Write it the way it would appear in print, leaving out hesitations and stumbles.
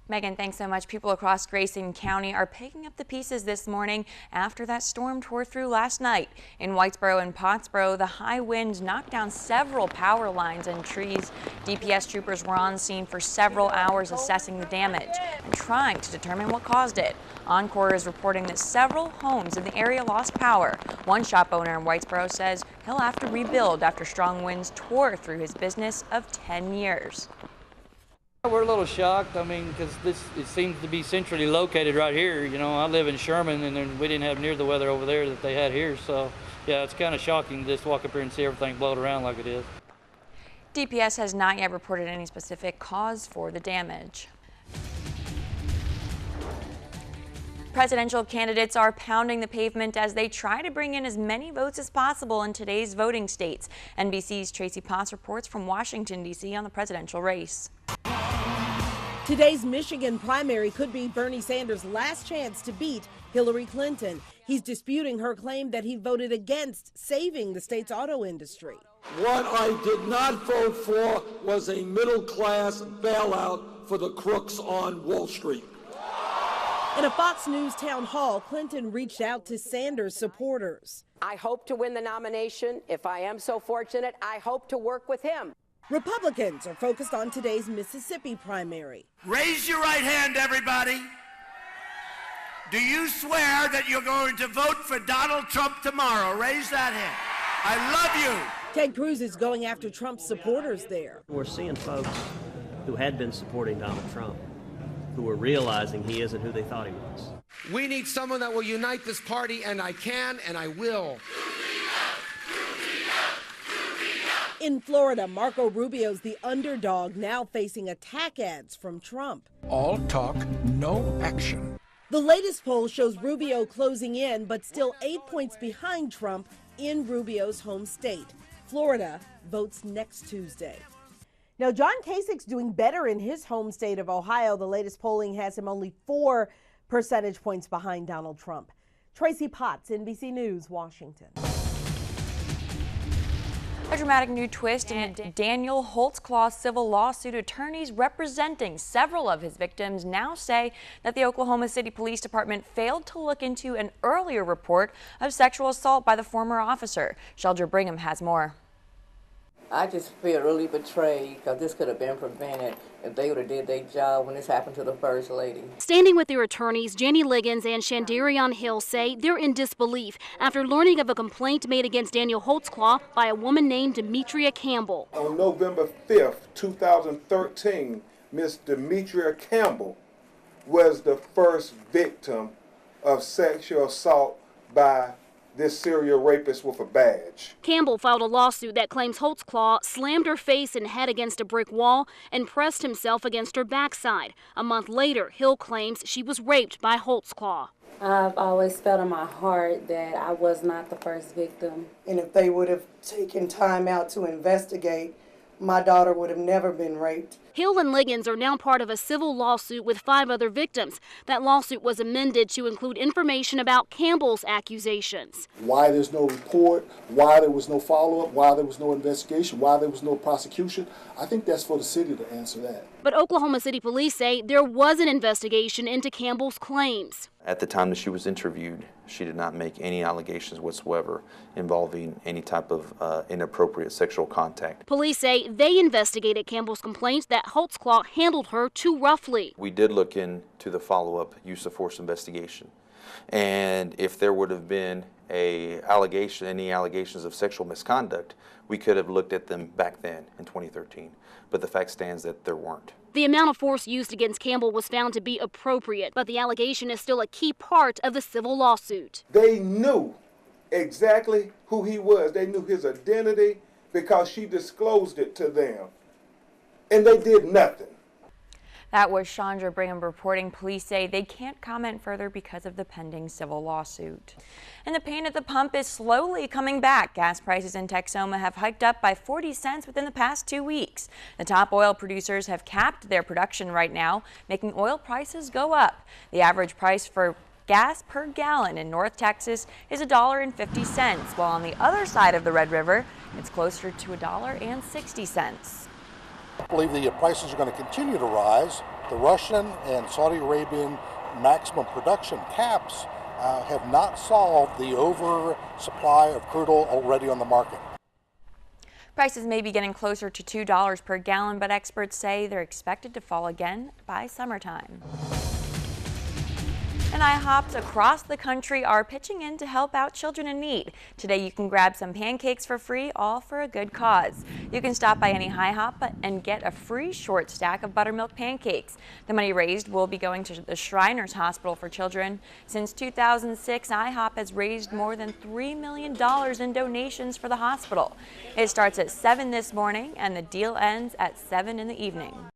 Megan, thanks so much. People across Grayson County are picking up the pieces this morning after that storm tore through last night. In Whitesboro and Pottsboro, the high wind knocked down several power lines and trees. DPS troopers were on scene for several hours assessing the damage and trying to determine what caused it. Encore is reporting that several homes in the area lost power. One shop owner in Whitesboro says he'll have to rebuild after strong winds tore through his business of 10 years. We're a little shocked, because it seems to be centrally located right here. You know, I live in Sherman, and then we didn't have near the weather over there that they had here. So, yeah, it's kind of shocking to just walk up here and see everything blown around like it is. DPS has not yet reported any specific cause for the damage. Presidential candidates are pounding the pavement as they try to bring in as many votes as possible in today's voting states. NBC's Tracy Potts reports from Washington, D.C. on the presidential race. Today's Michigan primary could be Bernie Sanders' last chance to beat Hillary Clinton. He's disputing her claim that he voted against saving the state's auto industry. What I did not vote for was a middle-class bailout for the crooks on Wall Street. In a Fox News town hall, Clinton reached out to Sanders supporters. I hope to win the nomination. If I am so fortunate, I hope to work with him. Republicans are focused on today's Mississippi primary. Raise your right hand, everybody. Do you swear that you're going to vote for Donald Trump tomorrow? Raise that hand. I love you. Ted Cruz is going after Trump's supporters there. We're seeing folks who had been supporting Donald Trump who are realizing he isn't who they thought he was. We need someone that will unite this party, and I can and I will. In Florida, Marco Rubio's the underdog, now facing attack ads from Trump. All talk, no action. The latest poll shows Rubio closing in, but still 8 points behind Trump in Rubio's home state. Florida votes next Tuesday. Now, John Kasich's doing better in his home state of Ohio. The latest polling has him only 4 percentage points behind Donald Trump. Tracy Potts, NBC News, Washington. A dramatic new twist in a Daniel Holtzclaw civil lawsuit. Attorneys representing several of his victims now say that the Oklahoma City Police Department failed to look into an earlier report of sexual assault by the former officer. Sheldra Brigham has more. I just feel really betrayed because this could have been prevented if they would have did their job when this happened to the First Lady. Standing with their attorneys, Jenny Liggins and Shandarion Hill say they're in disbelief after learning of a complaint made against Daniel Holtzclaw by a woman named Demetria Campbell. On November 5th, 2013, Miss Demetria Campbell was the first victim of sexual assault by this serial rapist with a badge. Campbell filed a lawsuit that claims Holtzclaw slammed her face and head against a brick wall and pressed himself against her backside. A month later, Hill claims she was raped by Holtzclaw. I've always felt in my heart that I was not the first victim. And if they would have taken time out to investigate, my daughter would have never been raped. Hill and Liggins are now part of a civil lawsuit with 5 other victims. That lawsuit was amended to include information about Campbell's accusations. Why there's no report, why there was no follow-up, why there was no investigation, why there was no prosecution, I think that's for the city to answer that. But Oklahoma City police say there was an investigation into Campbell's claims. At the time that she was interviewed, she did not make any allegations whatsoever involving any type of inappropriate sexual contact. Police say they investigated Campbell's complaint that Holtzclaw handled her too roughly. We did look into the follow-up use of force investigation, and if there would have been any allegations of sexual misconduct, we could have looked at them back then in 2013, but the fact stands that there weren't. The amount of force used against Campbell was found to be appropriate, but the allegation is still a key part of the civil lawsuit. They knew exactly who he was. They knew his identity because she disclosed it to them, and they did nothing. That was Chandra Brigham reporting. Police say they can't comment further because of the pending civil lawsuit. And the pain at the pump is slowly coming back. Gas prices in Texoma have hiked up by 40 cents within the past 2 weeks. The top oil producers have capped their production right now, making oil prices go up. The average price for gas per gallon in North Texas is $1.50, while on the other side of the Red River, it's closer to $1.60. I believe the prices are going to continue to rise the Russian and Saudi Arabian maximum production caps have not solved the oversupply of crude oil already on the market. Prices may be getting closer to $2 per gallon, but experts say they're expected to fall again by summertime. And IHOPs across the country are pitching in to help out children in need. Today you can grab some pancakes for free, all for a good cause. You can stop by any IHOP and get a free short stack of buttermilk pancakes. The money raised will be going to the Shriners Hospital for Children. Since 2006, IHOP has raised more than $3 million in donations for the hospital. It starts at 7 this morning and the deal ends at 7 in the evening.